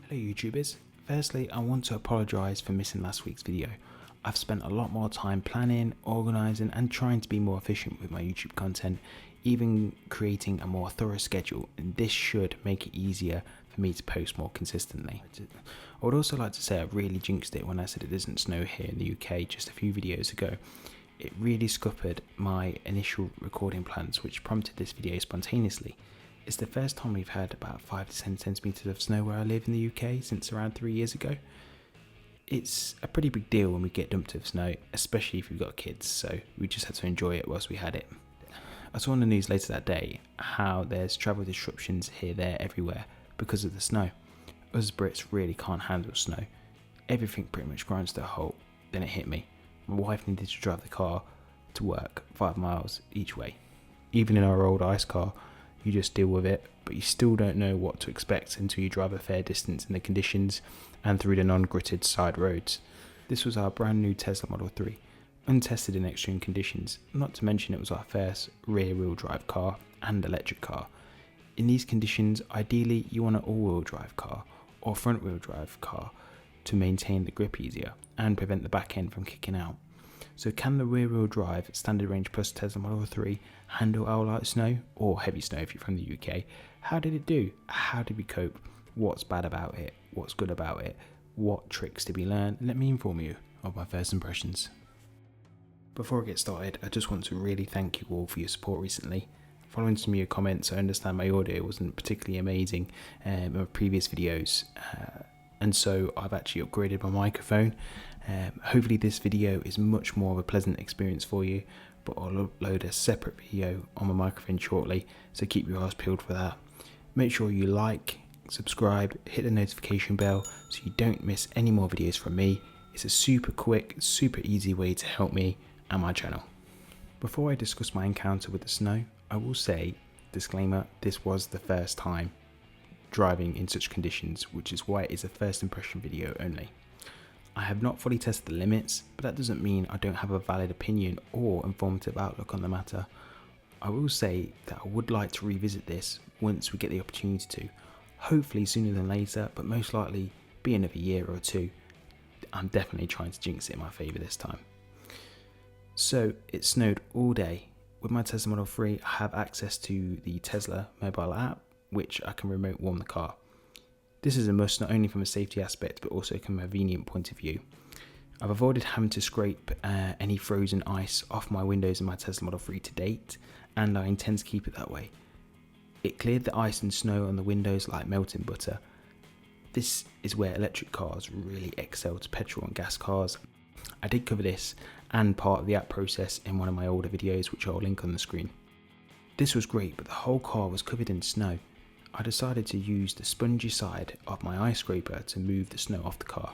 Hello YouTubers, firstly I want to apologise for missing last week's video. I've spent a lot more time planning, organising and trying to be more efficient with my YouTube content, even creating a more thorough schedule, and this should make it easier for me to post more consistently. I would also like to say I really jinxed it when I said it doesn't snow here in the UK just a few videos ago. It really scuppered my initial recording plans, which prompted this video spontaneously. It's the first time we've had about 5 to 10 centimetres of snow where I live in the UK since around 3 years ago. It's a pretty big deal when we get dumped with snow, especially if you've got kids, so we just had to enjoy it whilst we had it. I saw on the news later that day how there's travel disruptions here, there, everywhere because of the snow. Us Brits really can't handle snow. Everything pretty much grinds to a halt. Then it hit me. My wife needed to drive the car to work 5 miles each way. Even in our old ice car, you just deal with it, but you still don't know what to expect until you drive a fair distance in the conditions and through the non-gritted side roads. This was our brand new Tesla Model 3, untested in extreme conditions, not to mention it was our first rear-wheel drive car and electric car. In these conditions, ideally you want an all-wheel drive car or front-wheel drive car to maintain the grip easier and prevent the back end from kicking out. So can the rear-wheel drive Standard Range Plus Tesla Model 3 handle our light snow or heavy snow if you're from the UK? How did it do? How did we cope? What's bad about it? What's good about it? What tricks did we learn? Let me inform you of my first impressions. Before I get started, I just want to really thank you all for your support recently. Following some of your comments, I understand my audio wasn't particularly amazing in my previous videos, and so I've actually upgraded my microphone. Hopefully this video is much more of a pleasant experience for you, but I'll upload a separate video on my microphone shortly, so keep your eyes peeled for that. Make sure you like, subscribe, hit the notification bell so you don't miss any more videos from me. It's a super quick, super easy way to help me and my channel. Before I discuss my encounter with the snow, I will say, disclaimer, this was the first time driving in such conditions, which is why it is a first impression video only. I have not fully tested the limits, but that doesn't mean I don't have a valid opinion or informative outlook on the matter. I will say that I would like to revisit this once we get the opportunity to, hopefully sooner than later, but most likely be another year or two. I'm definitely trying to jinx it in my favour this time. So it snowed all day. With my Tesla Model 3, I have access to the Tesla mobile app, which I can remote warm the car. This is a must not only from a safety aspect but also from a convenient point of view. I've avoided having to scrape any frozen ice off my windows in my Tesla Model 3 to date, and I intend to keep it that way. It cleared the ice and snow on the windows like melting butter. This is where electric cars really excel to petrol and gas cars. I did cover this and part of the app process in one of my older videos, which I'll link on the screen. This was great, but the whole car was covered in snow. I decided to use the spongy side of my ice scraper to move the snow off the car.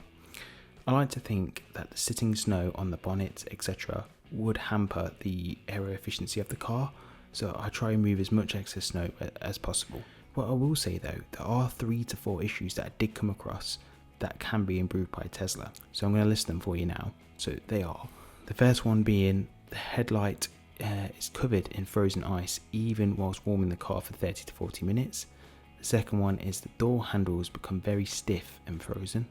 I like to think that the sitting snow on the bonnet, etc. would hamper the aero efficiency of the car, so I try and move as much excess snow as possible. What I will say though, there are 3 to 4 issues that I did come across that can be improved by Tesla, so I'm going to list them for you now. So they are, the first one being the headlight is covered in frozen ice even whilst warming the car for 30 to 40 minutes. The second one is the door handles become very stiff and frozen.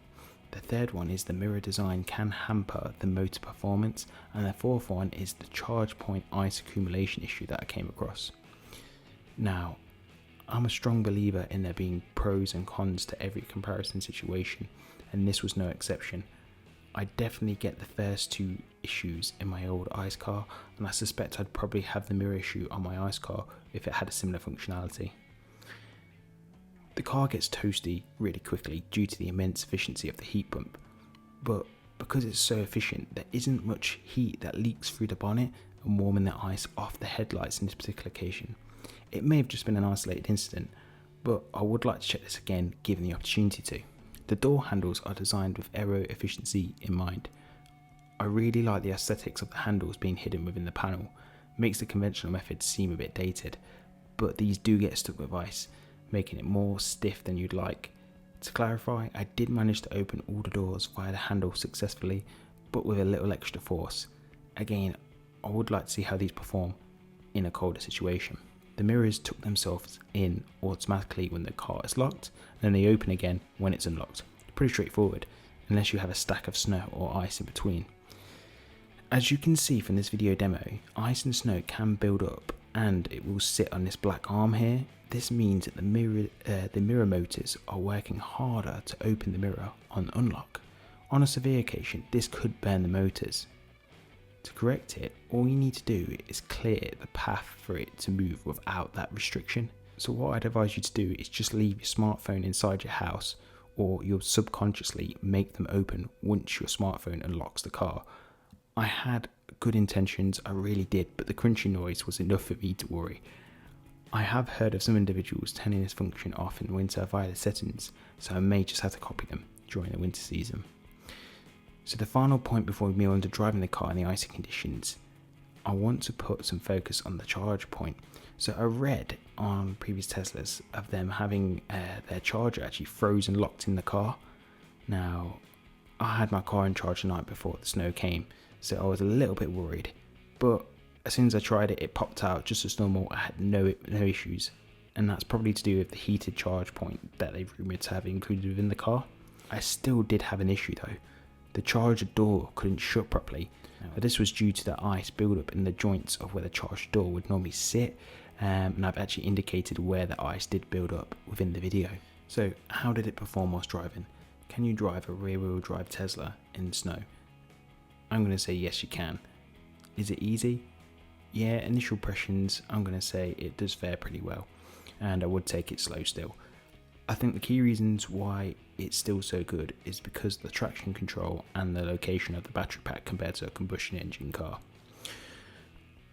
The third one is the mirror design can hamper the motor performance, and the fourth one is the charge point ice accumulation issue that I came across. Now, I'm a strong believer in there being pros and cons to every comparison situation, and this was no exception. I definitely get the first 2 issues in my old ice car, and I suspect I'd probably have the mirror issue on my ice car if it had a similar functionality. The car gets toasty really quickly due to the immense efficiency of the heat pump, but because it's so efficient, there isn't much heat that leaks through the bonnet and warming the ice off the headlights in this particular occasion. It may have just been an isolated incident, but I would like to check this again given the opportunity to. The door handles are designed with aero efficiency in mind. I really like the aesthetics of the handles being hidden within the panel. Makes the conventional method seem a bit dated, but these do get stuck with ice, making it more stiff than you'd like. To clarify, I did manage to open all the doors via the handle successfully, but with a little extra force. Again, I would like to see how these perform in a colder situation. The mirrors tuck themselves in automatically when the car is locked, and then they open again when it's unlocked. Pretty straightforward, unless you have a stack of snow or ice in between. As you can see from this video demo, ice and snow can build up and it will sit on this black arm here. This means that the mirror motors are working harder to open the mirror on unlock. On a severe occasion, this could burn the motors. To correct it, all you need to do is clear the path for it to move without that restriction. So what I'd advise you to do is just leave your smartphone inside your house, or you'll subconsciously make them open once your smartphone unlocks the car. I had good intentions, I really did, but the crunchy noise was enough for me to worry. I have heard of some individuals turning this function off in winter via the settings, so I may just have to copy them during the winter season. So the final point before we move on to driving the car in the icy conditions, I want to put some focus on the charge point. So I read on previous Teslas of them having their charger actually frozen locked in the car. Now, I had my car in charge the night before the snow came, so I was a little bit worried, but as soon as I tried it, it popped out just as normal. I had no issues, and that's probably to do with the heated charge point that they've rumoured to have included within the car. I still did have an issue though. The charger door couldn't shut properly, but this was due to the ice buildup in the joints of where the charger door would normally sit, and I've actually indicated where the ice did build up within the video. So how did it perform whilst driving? Can you drive a rear wheel drive Tesla in snow? I'm going to say yes you can. Is it easy? Yeah, initial impressions, I'm going to say it does fare pretty well, and I would take it slow still. I think the key reasons why it's still so good is because of the traction control and the location of the battery pack compared to a combustion engine car.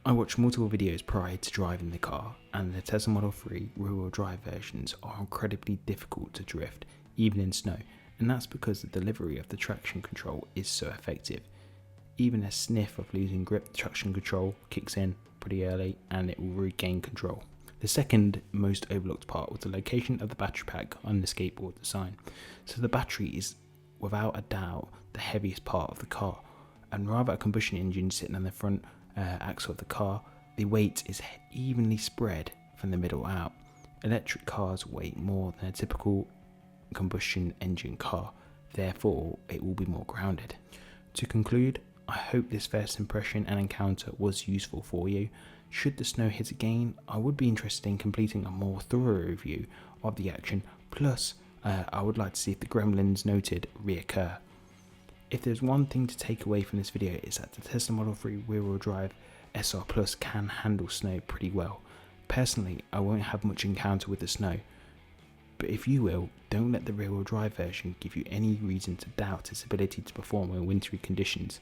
I watched multiple videos prior to driving the car, and the Tesla Model 3 rear-wheel drive versions are incredibly difficult to drift, even in snow, and that's because the delivery of the traction control is so effective. Even a sniff of losing grip, the traction control kicks in pretty early and it will regain control. The second most overlooked part was the location of the battery pack on the skateboard design. So the battery is without a doubt the heaviest part of the car, and rather a combustion engine sitting on the front axle of the car, the weight is evenly spread from the middle out. Electric cars weigh more than a typical combustion engine car, therefore it will be more grounded. To conclude, I hope this first impression and encounter was useful for you. Should the snow hit again, I would be interested in completing a more thorough review of the action, plus I would like to see if the gremlins noted reoccur. If there's one thing to take away from this video, is that the Tesla Model 3 rear-wheel drive SR Plus can handle snow pretty well. Personally, I won't have much encounter with the snow, but if you will, don't let the rear-wheel drive version give you any reason to doubt its ability to perform in wintry conditions.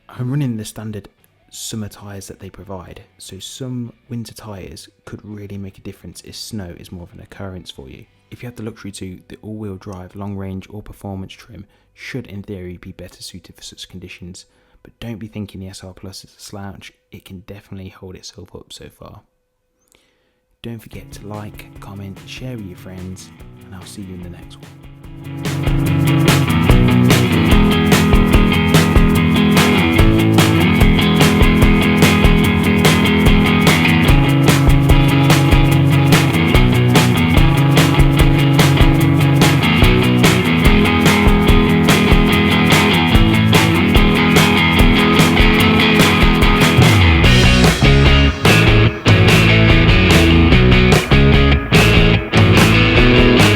I'm running the standard summer tyres that they provide, so some winter tyres could really make a difference if snow is more of an occurrence for you. If you have the luxury to, the all-wheel drive long range or performance trim should in theory be better suited for such conditions, but don't be thinking the SR Plus is a slouch, it can definitely hold itself up so far. Don't forget to like, comment, share with your friends, and I'll see you in the next one.